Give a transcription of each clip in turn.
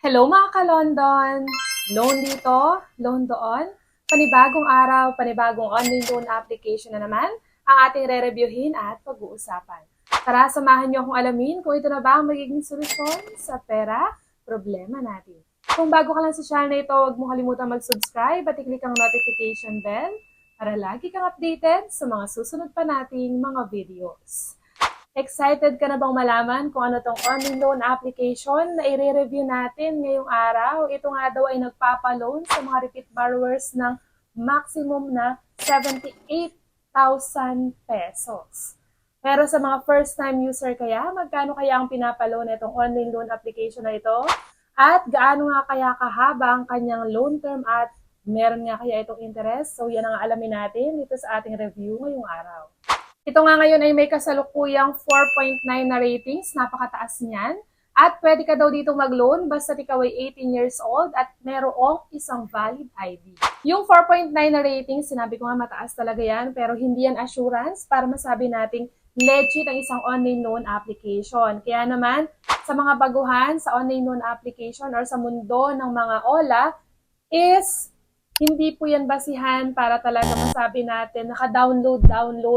Hello mga ka-London! Loan dito, loan doon. Panibagong araw, panibagong online loan application na naman ang ating re-reviewin at pag-uusapan. Tara, samahan niyo akong alamin kung ito na ba ang magiging solusyon sa pera problema natin. Kung bago ka lang sa channel na ito, huwag mo kalimutan mag-subscribe at i-click ang notification bell para lagi kang updated sa mga susunod pa nating mga videos. Excited ka na bang malaman kung ano tong online loan application na i-review natin ngayong araw? Ito nga daw ay nagpapa-loan sa mga repeat borrowers ng maximum na 78,000 pesos. Pero sa mga first-time user kaya, magkano kaya ang pinapa-loan itong online loan application na ito? At gaano nga kaya kahaba ang kanyang loan term at meron nga kaya itong interest? So yan ang alamin natin dito sa ating review ngayong araw. Ito nga ngayon ay may kasalukuyang 4.9 na ratings, napakataas niyan. At pwede ka daw dito mag-loan basta ikaw ay 18 years old at merong isang valid ID. Yung 4.9 na ratings, sinabi ko nga mataas talaga yan, pero hindi yan assurance para masabi nating legit ang isang online loan application. Kaya naman, sa mga baguhan sa online loan application or sa mundo ng mga OLA, is hindi po yan basihan para talaga masabi natin naka-download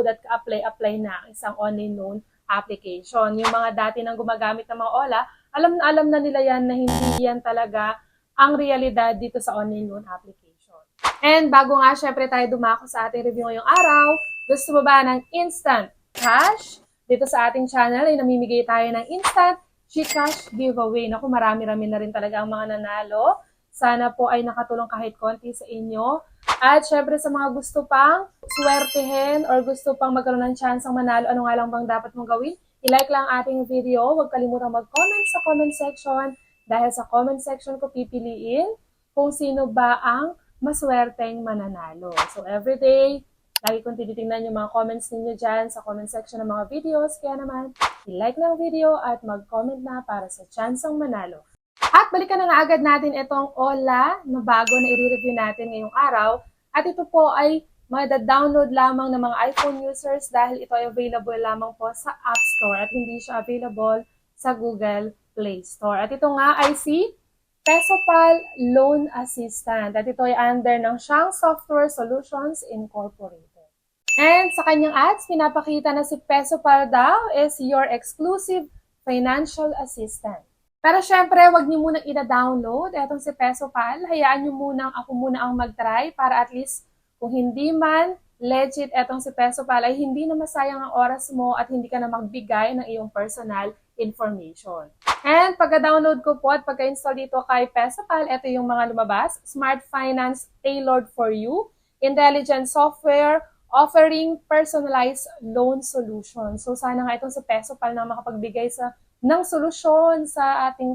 at apply na ang isang online loan application. Yung mga dati nang gumagamit ng mga OLA, alam na nila yan na hindi yan talaga ang realidad dito sa online loan application. And bago nga syempre tayo dumako sa ating review ngayong araw, gusto mo ba ng instant cash? Dito sa ating channel ay namimigay tayo ng instant GCash giveaway. Naku, marami-rami na rin talaga ang mga nanalo. Sana po ay nakatulong kahit konti sa inyo. At syempre sa mga gusto pang swertehin or gusto pang magkaroon ng chance ang manalo, ano nga lang bang dapat mong gawin? I-like lang ating video. Huwag kalimutang mag-comment sa comment section dahil sa comment section ko pipiliin kung sino ba ang maswerteng mananalo. So everyday, lagi kong tinitingnan yung mga comments ninyo dyan sa comment section ng mga videos. Kaya naman, i-like na ang video at mag-comment na para sa chance ang manalo. At balikan na nga agad natin itong OLA na bago na i-review natin ngayong araw. At ito po ay mada-download lamang ng mga iPhone users dahil ito ay available lamang po sa App Store at hindi siya available sa Google Play Store. At ito nga ay si Pesopal Loan Assistant. At ito ay under ng Shang Software Solutions Incorporated. And sa kanyang ads, pinapakita na si Pesopal daw is your exclusive financial assistant. Pero syempre, wag niyo munang ina-download etong si Pesopal. Hayaan niyo munang ako muna ang mag-try para at least kung hindi man legit etong si Pesopal ay hindi na masayang ang oras mo at hindi ka na magbigay ng iyong personal information. And pagka-download ko po at pagka-install dito kay Pesopal, ito yung mga lumabas. Smart Finance Tailored for You, Intelligent Software, offering personalized loan solutions. So sana nga itong si Pesopal na makapagbigay ng solusyon sa ating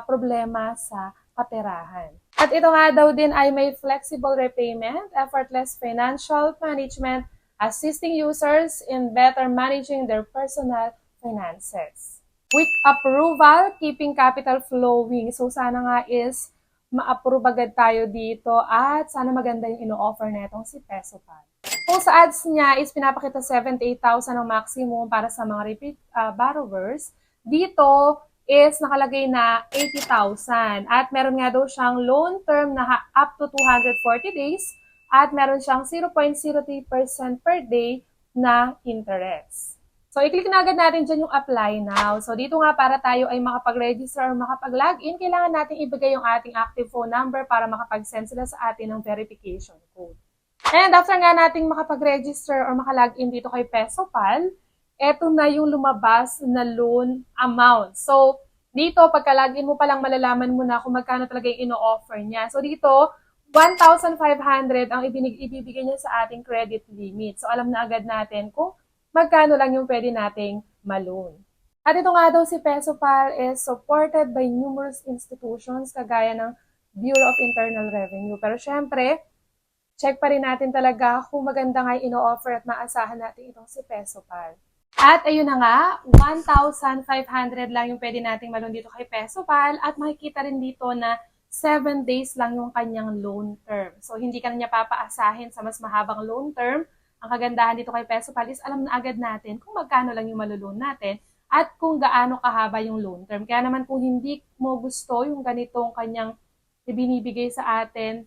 problema sa kaperahan. At ito nga daw din ay may flexible repayment, effortless financial management, assisting users in better managing their personal finances. Quick approval, keeping capital flowing. So sana nga is ma-approve agad tayo dito at sana maganda yung ino-offer na itong si Pesopal. Kung sa ads niya is pinapakita 78,000 ang maximum para sa mga repeat borrowers, dito is nakalagay na 80,000 at meron nga daw siyang loan term na up to 240 days at meron siyang 0.03% per day na interest. So, i-click na agad natin dyan yung apply now. So, dito nga para tayo ay makapag-register or makapag-login, kailangan natin ibigay yung ating active phone number para makapag-send sila sa atin ng verification code. And after nga nating makapag-register or makalogin dito kay Pesopal, eto na yung lumabas na loan amount. So, dito, pagka-login mo palang malalaman mo na kung magkano talaga yung ino-offer niya. So, dito, 1,500 ang ibibigay niya sa ating credit limit. So, alam na agad natin kung magkano lang yung pwede nating ma-loan. At ito nga daw si Pesopal is supported by numerous institutions kagaya ng Bureau of Internal Revenue. Pero syempre, check pa rin natin talaga kung maganda nga yung ino-offer at maasahan natin itong si Pesopal. At ayun na nga, 1,500 lang yung pwede nating malon dito kay Pesopal at makikita rin dito na 7 days lang yung kanyang loan term. So hindi ka na niya papaasahin sa mas mahabang loan term. Ang kagandahan dito kay Pesopal is alam na agad natin kung magkano lang yung maloloan natin at kung gaano kahaba yung loan term. Kaya naman kung hindi mo gusto yung ganitong kanyang ibinibigay sa atin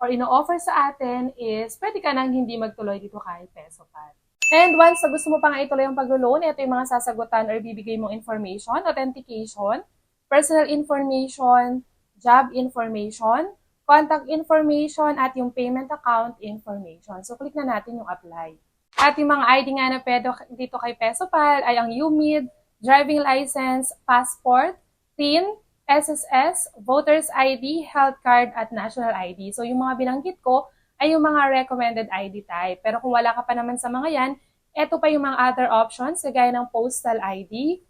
or ino-offer sa atin is pwede ka nang hindi magtuloy dito kay PesoPal. And once na gusto mo pa nga ituloy yung paglo-loan, ito yung mga sasagutan or bibigay mong information, authentication, personal information, job information, contact information, at yung payment account information. So, click na natin yung apply. At yung mga ID nga na pwede dito kay PesoPal ay ang UMID, driving license, passport, TIN, SSS, voter's ID, health card, at national ID. So, yung mga binanggit ko ay yung mga recommended ID type. Pero kung wala ka pa naman sa mga yan, eto pa yung mga other options, kagaya ng postal ID,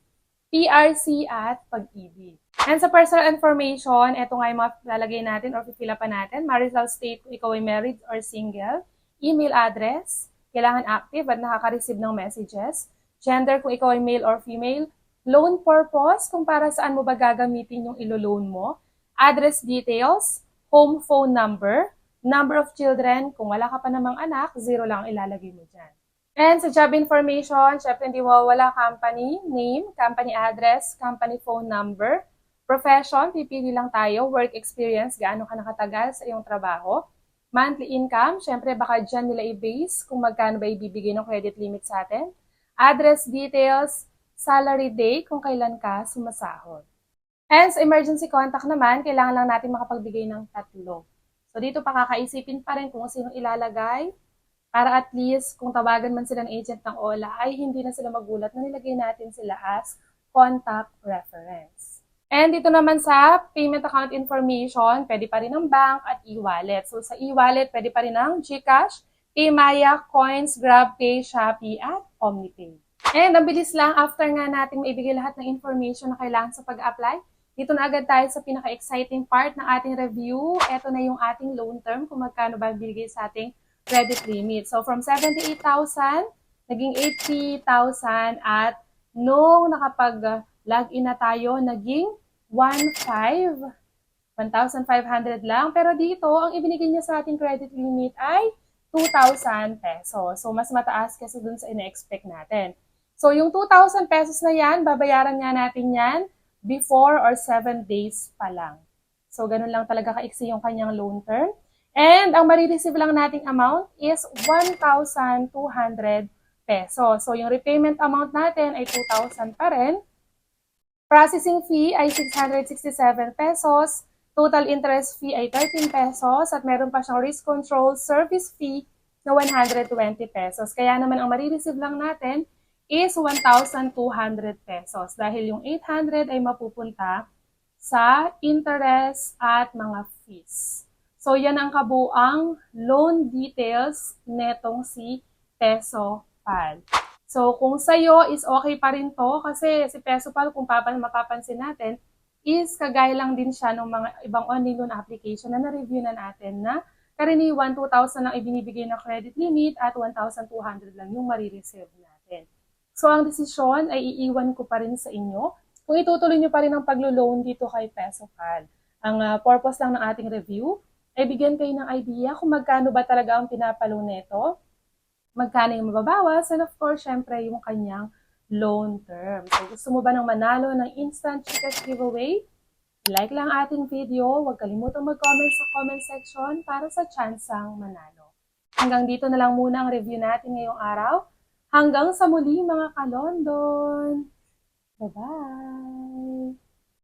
PRC, at pag-ibig. And sa personal information, eto nga yung mga lalagay natin or pipila pa natin. Marital state kung ikaw ay married or single. Email address, kailangan active at nakaka-receive ng messages. Gender kung ikaw ay male or female. Loan purpose, kung para saan mo ba gagamitin yung ilo-loan mo. Address details, home phone number, number of children, kung wala ka pa namang anak, 0 lang ilalagay mo dyan. And sa job information, syempre hindi mawawala company name, company address, company phone number, profession, pipili lang tayo, work experience, gaano ka nakatagal sa iyong trabaho, monthly income, syempre baka dyan nila i-base kung magkano ba ibibigay ng credit limit sa atin, address details, salary day, kung kailan ka sumasahod. And sa emergency contact naman, kailangan lang natin makapagbigay ng 3. So dito pakakaisipin pa rin kung sino ilalagay para at least kung tawagan man sila ng agent ng OLA ay hindi na sila magulat na nilagay natin sila as contact reference. And dito naman sa payment account information, pwede pa rin ng bank at e-wallet. So sa e-wallet, pwede pa rin ng GCash, Paymaya, Coins, GrabPay, Shopee, at OmniPay. And ang bilis lang, after nga natin maibigay lahat ng information na kailangan sa pag-apply, dito na agad tayo sa pinaka-exciting part ng ating review. Ito na yung ating loan term, kung magkano ba bibigay sa ating credit limit. So from 78,000, naging 80,000 at nung nakapag-login na tayo, naging 1,500 lang. Pero dito, ang ibinigay niya sa ating credit limit ay 2,000 pesos. So mas mataas kasi dun sa ina-expect natin. So yung 2,000 pesos na yan, babayaran nga natin yan before or 7 days pa lang. So, ganun lang talaga kaiksi yung kanyang loan term. And ang marireceive lang nating amount is 1,200 pesos. So, yung repayment amount natin ay 2,000 pa rin. Processing fee ay 667 pesos. Total interest fee ay 13 pesos. At meron pa siyang risk control service fee na 120 pesos. Kaya naman ang marireceive lang natin is 1,200 pesos dahil yung 800 ay mapupunta sa interest at mga fees. So, yan ang kabuang loan details netong si PesoPal. So, kung sa'yo is okay pa rin to kasi si PesoPal, kung mapapansin natin, is kagaya lang din siya ng mga ibang online loan application na na-review na natin na karaniwan 2,000 lang ibinibigay na credit limit at 1,200 lang yung marireceive natin. So, ang desisyon ay iiwan ko pa rin sa inyo kung itutuloy nyo pa rin ang paglo-loan dito kay PesoPal. Ang purpose lang ng ating review ay bigyan kayo ng idea kung magkano ba talaga ang pinapaloan nito, magkano yung mababawas, and of course, syempre, yung kanyang loan term. So, gusto mo ba ng manalo ng instant GCash giveaway? Like lang ating video, huwag kalimutang mag-comment sa comment section para sa tsansang manalo. Hanggang dito na lang muna ang review natin ngayong araw. Hanggang sa muli mga ka-London! Bye-bye!